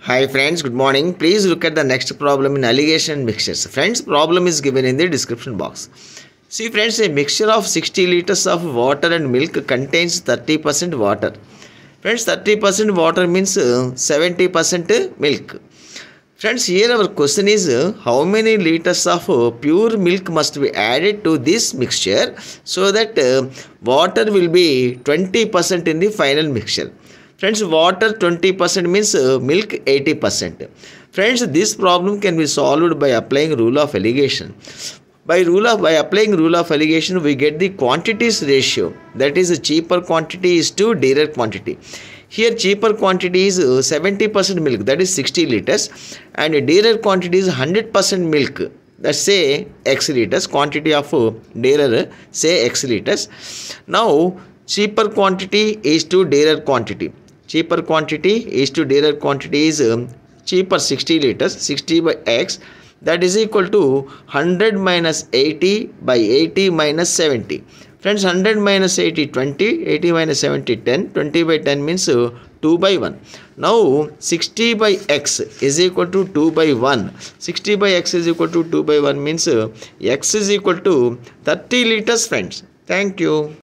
Hi friends, good morning. Please look at the next problem in alligation and mixtures. Friends, problem is given in the description box. See friends, a mixture of 60 liters of water and milk contains 30% water. Friends, 30% water means 70% milk. Friends, here our question is how many liters of pure milk must be added to this mixture so that water will be 20% in the final mixture. Friends, water 20% means milk 80%. Friends, this problem can be solved by applying rule of alligation. By applying rule of alligation, we get the quantities ratio. That is, cheaper quantity is to dearer quantity. Here, cheaper quantity is 70% milk, that is 60 liters, and dearer quantity is 100% milk. Let's say X liters. Quantity of dearer, say X liters. Now, cheaper quantity is to dearer quantity. Cheaper quantity is to dearer quantity is cheaper 60 liters, 60 by X, that is equal to 100 minus 80 by 80 minus 70. Friends, 100 minus 80, 20, 80 minus 70, 10, 20 by 10 means 2 by 1. Now, 60 by X is equal to 2 by 1. 60 by X is equal to 2 by 1 means X is equal to 30 liters, friends. Thank you.